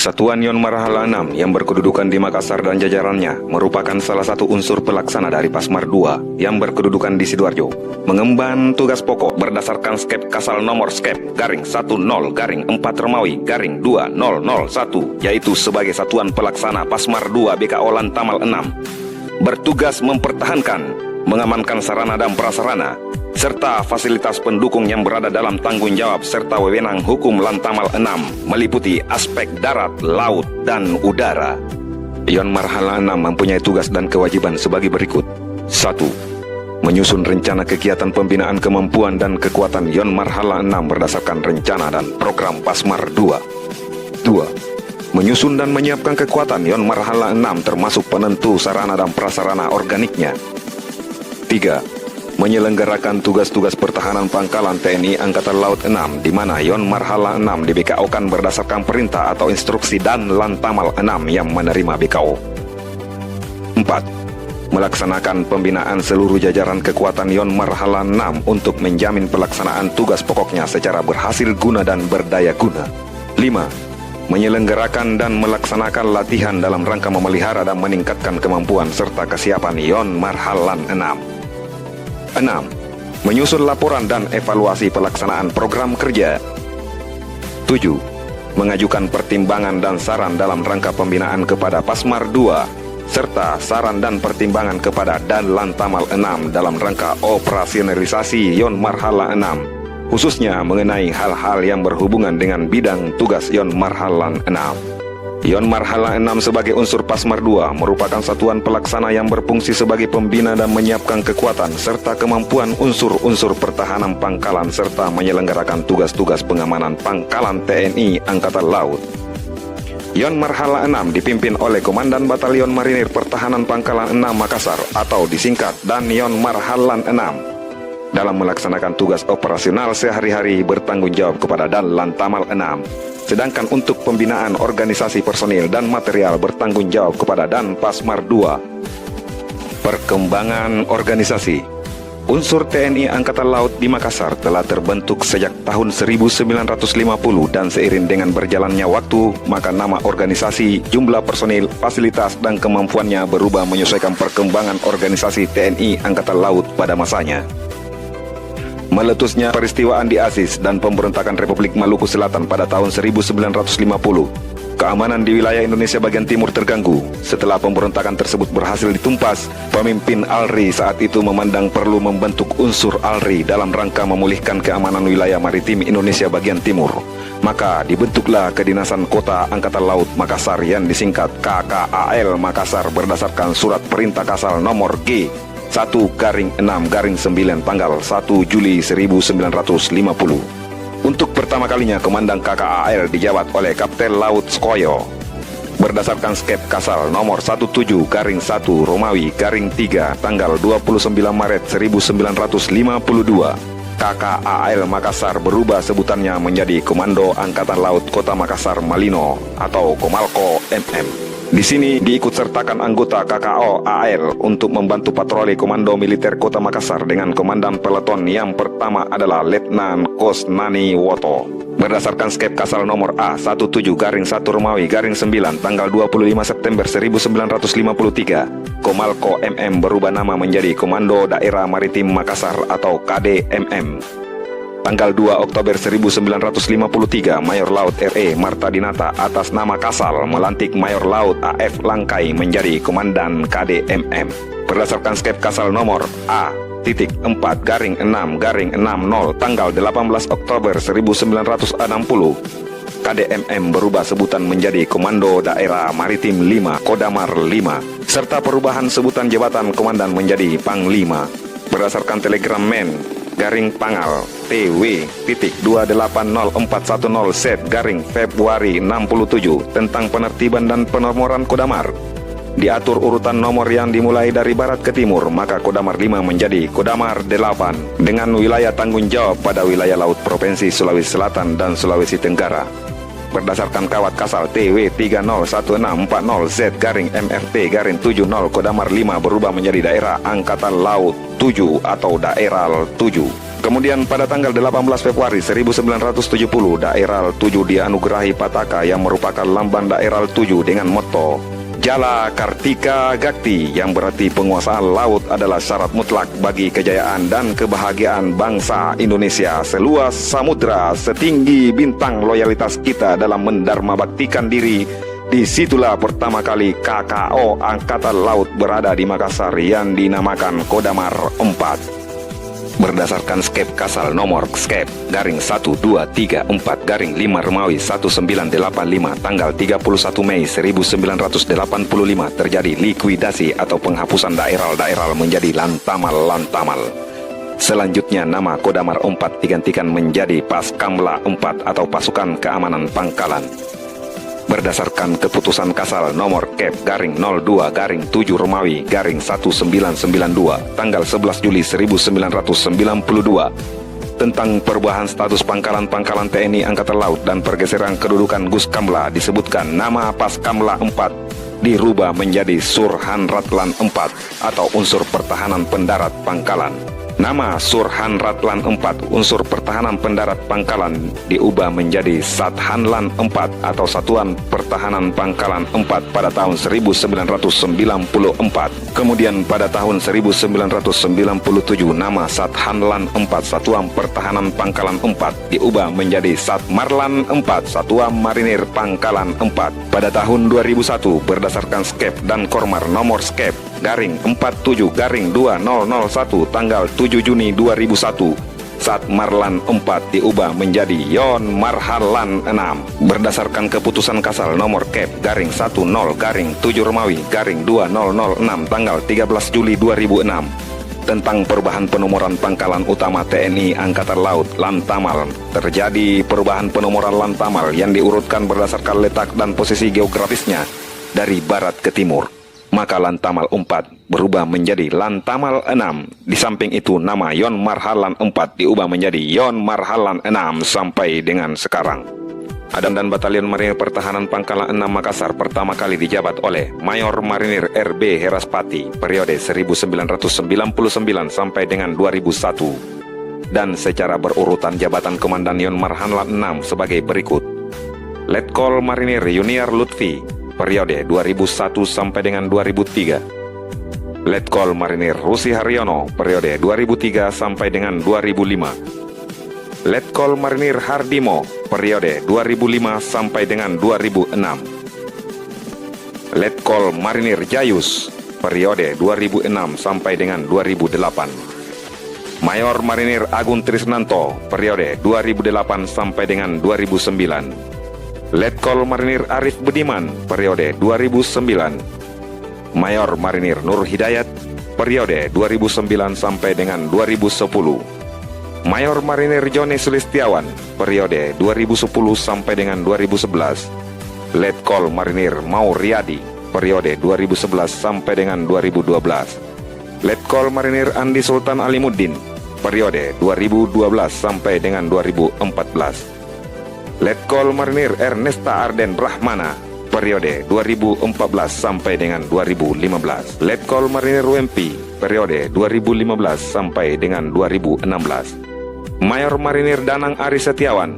Satuan Yon Marhala 6 yang berkedudukan di Makassar dan jajarannya merupakan salah satu unsur pelaksana dari Pasmar 2 yang berkedudukan di Sidoarjo. Mengemban tugas pokok berdasarkan skep kasal nomor skep garing 10 garing 4 Romawi garing 2001, yaitu sebagai satuan pelaksana Pasmar 2 BKO Lantamal 6. Bertugas mempertahankan, mengamankan sarana dan prasarana, serta fasilitas pendukung yang berada dalam tanggung jawab serta wewenang hukum Lantamal 6 meliputi aspek darat, laut, dan udara. Yon Marhala 6 mempunyai tugas dan kewajiban sebagai berikut. 1. Menyusun rencana kegiatan pembinaan kemampuan dan kekuatan Yon Marhala 6 berdasarkan rencana dan program Pasmar 2. 2. Menyusun dan menyiapkan kekuatan Yon Marhala 6 termasuk penentu sarana dan prasarana organiknya. 3. Menyelenggarakan tugas-tugas pertahanan pangkalan TNI Angkatan Laut 6 di mana Yon Marhala 6 di BKO-kan berdasarkan perintah atau instruksi dan Lantamal 6 yang menerima BKO. 4. Melaksanakan pembinaan seluruh jajaran kekuatan Yon Marhala 6 untuk menjamin pelaksanaan tugas pokoknya secara berhasil guna dan berdaya guna. 5. Menyelenggarakan dan melaksanakan latihan dalam rangka memelihara dan meningkatkan kemampuan serta kesiapan Yon Marhala 6. 6. Menyusun laporan dan evaluasi pelaksanaan program kerja. 7. Mengajukan pertimbangan dan saran dalam rangka pembinaan kepada Pasmar 2, serta saran dan pertimbangan kepada Dan Lantamal 6 dalam rangka operasionalisasi Yon Marhala 6, khususnya mengenai hal-hal yang berhubungan dengan bidang tugas Yon Marhala 6. Yon Marhala 6 sebagai unsur Pasmar 2 merupakan satuan pelaksana yang berfungsi sebagai pembina dan menyiapkan kekuatan serta kemampuan unsur-unsur pertahanan pangkalan serta menyelenggarakan tugas-tugas pengamanan pangkalan TNI Angkatan Laut. Yon Marhala 6 dipimpin oleh Komandan Batalion Marinir Pertahanan Pangkalan 6 Makassar atau disingkat Dan Yon Marhala 6. Dalam melaksanakan tugas operasional sehari-hari bertanggung jawab kepada Dan Lantamal 6. Sedangkan untuk pembinaan organisasi personil dan material bertanggung jawab kepada Dan Pasmar 2. Perkembangan organisasi. Unsur TNI Angkatan Laut di Makassar telah terbentuk sejak tahun 1950 dan seiring dengan berjalannya waktu, maka nama organisasi, jumlah personil, fasilitas, dan kemampuannya berubah menyesuaikan perkembangan organisasi TNI Angkatan Laut pada masanya. Meletusnya peristiwa Andi Aziz dan pemberontakan Republik Maluku Selatan pada tahun 1950, keamanan di wilayah Indonesia bagian timur terganggu. Setelah pemberontakan tersebut berhasil ditumpas, pemimpin ALRI saat itu memandang perlu membentuk unsur ALRI dalam rangka memulihkan keamanan wilayah maritim Indonesia bagian timur. Maka dibentuklah Kedinasan Kota Angkatan Laut Makassar yang disingkat KKAL Makassar berdasarkan Surat Perintah Kasal nomor G 1/6/9 tanggal 1 Juli 1950. Untuk pertama kalinya Komandan KKAL dijabat oleh Kapten Laut Skoyo. Berdasarkan skep kasal nomor 17/1 Romawi -3 tanggal 29 Maret 1952, KKAL Makassar berubah sebutannya menjadi Komando Angkatan Laut Kota Makassar Malino atau Komalko MM. Di sini diikutsertakan anggota KKO AL untuk membantu patroli Komando Militer Kota Makassar dengan komandan peleton yang pertama adalah Letnan Kosnani Woto. Berdasarkan skep kasal nomor A17/1 Romawi -9 tanggal 25 September 1953, Komalko MM berubah nama menjadi Komando Daerah Maritim Makassar atau KDMM. Tanggal 2 Oktober 1953, Mayor Laut R.E. Marta Dinata atas nama Kasal melantik Mayor Laut A.F. Langkai menjadi Komandan KDMM. Berdasarkan skep kasal nomor A.4/6/60 tanggal 18 Oktober 1960, KDMM berubah sebutan menjadi Komando Daerah Maritim 5 Kodamar 5, serta perubahan sebutan jabatan komandan menjadi Panglima. Berdasarkan telegram men _Pangal TW.28040Z Februari 67 tentang penertiban dan penomoran Kodamar, diatur urutan nomor yang dimulai dari barat ke timur, maka Kodamar 5 menjadi Kodamar 8 dengan wilayah tanggung jawab pada wilayah laut Provinsi Sulawesi Selatan dan Sulawesi Tenggara. Berdasarkan kawat kasal TW301640Z MFT-70 Kodamar 5 berubah menjadi Daerah Angkatan Laut 7 atau Daerah 7. Kemudian pada tanggal 18 Februari 1970, Daerah 7 dianugerahi Pataka yang merupakan lambang Daerah 7 dengan motto Jala Kartika Gakti, yang berarti penguasaan laut adalah syarat mutlak bagi kejayaan dan kebahagiaan bangsa Indonesia seluas samudra setinggi bintang. Loyalitas kita dalam mendharma baktikan diri. Disitulah pertama kali KKO Angkatan Laut berada di Makassar yang dinamakan Kodamar 4. Berdasarkan skep Kasal nomor skep garing 1234 garing 5 Romawi 1985 tanggal 31 Mei 1985 terjadi likuidasi atau penghapusan daerah-daerah menjadi lantamal-lantamal. Selanjutnya nama Kodamar 4 digantikan menjadi Paskamla 4 atau Pasukan Keamanan Pangkalan. Berdasarkan keputusan Kasal nomor Kep garing 02 garing 7 Romawi garing 1992 tanggal 11 Juli 1992 tentang perubahan status pangkalan-pangkalan TNI Angkatan Laut dan pergeseran kedudukan Guskamla, disebutkan nama Paskamla 4 dirubah menjadi Surhan Ratlan 4 atau unsur pertahanan pendarat pangkalan. Nama Surhan Ratlan 4 unsur pertahanan pendarat pangkalan diubah menjadi Sathanlan 4 atau Satuan Pertahanan Pangkalan 4 pada tahun 1994. Kemudian pada tahun 1997 nama Sathanlan 4 Satuan Pertahanan Pangkalan 4 diubah menjadi Satmarlan 4 Satuan Marinir Pangkalan 4. Pada tahun 2001 berdasarkan skep dan kormar nomor skep garing 47 garing 2001 tanggal 7 Juni 2001 Satmarlan 4 diubah menjadi Yon Marhalan 6 berdasarkan keputusan Kasal nomor Kep garing 10 garing 7 Romawi garing 2006 tanggal 13 Juli 2006 tentang perubahan penomoran pangkalan utama TNI Angkatan Laut Lantamal. Terjadi perubahan penomoran Lantamal yang diurutkan berdasarkan letak dan posisi geografisnya dari barat ke timur. Maka Lantamal 4 berubah menjadi Lantamal 6. Di samping itu nama Yon Marhalan 4 diubah menjadi Yon Marhalan 6 sampai dengan sekarang. Adam dan Batalion Marinir Pertahanan Pangkalan 6 Makassar pertama kali dijabat oleh Mayor Marinir RB Heraspati periode 1999 sampai dengan 2001. Dan secara berurutan jabatan Komandan Yon Marhalan 6 sebagai berikut. Letkol Marinir Yuniar Lutfi periode 2001 sampai dengan 2003. Letkol Marinir Rusi Haryono periode 2003 sampai dengan 2005. Letkol Marinir Hardimo periode 2005 sampai dengan 2006. Letkol Marinir Jayus periode 2006 sampai dengan 2008. Mayor Marinir Agun Trisnanto periode 2008 sampai dengan 2009. Letkol Marinir Arif Budiman periode 2009. Mayor Marinir Nur Hidayat periode 2009 sampai dengan 2010. Mayor Marinir Joni Sulistiawan periode 2010 sampai dengan 2011. Letkol Marinir Mauriadi periode 2011 sampai dengan 2012. Letkol Marinir Andi Sultan Alimuddin periode 2012 sampai dengan 2014. Letkol Marinir Ernesta Arden Brahmana periode 2014 sampai dengan 2015. Letkol Marinir Wempi periode 2015 sampai dengan 2016. Mayor Marinir Danang Ari Setiawan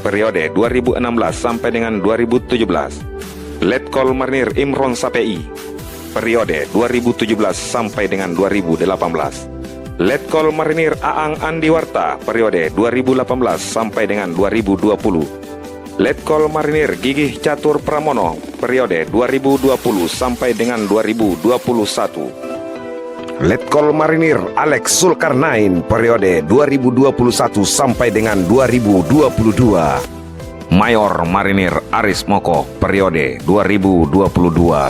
periode 2016 sampai dengan 2017. Letkol Marinir Imron Sapei periode 2017 sampai dengan 2018. Letkol Marinir Aang Andiwarta periode 2018 sampai dengan 2020. Letkol Marinir Gigih Catur Pramono periode 2020 sampai dengan 2021. Letkol Marinir Alex Zulkarnain periode 2021 sampai dengan 2022. Mayor Marinir Aris Moko periode 2022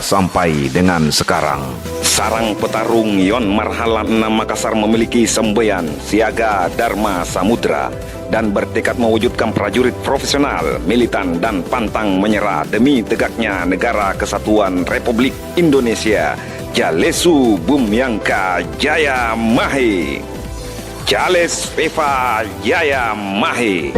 sampai dengan sekarang. Sarang petarung Yon Marhalan 6 Makassar memiliki semboyan siaga Dharma Samudra dan bertekad mewujudkan prajurit profesional, militan dan pantang menyerah demi tegaknya negara kesatuan Republik Indonesia. Jalesu Bumyangka Jaya Mahe. Jales Peva Jaya Mahe.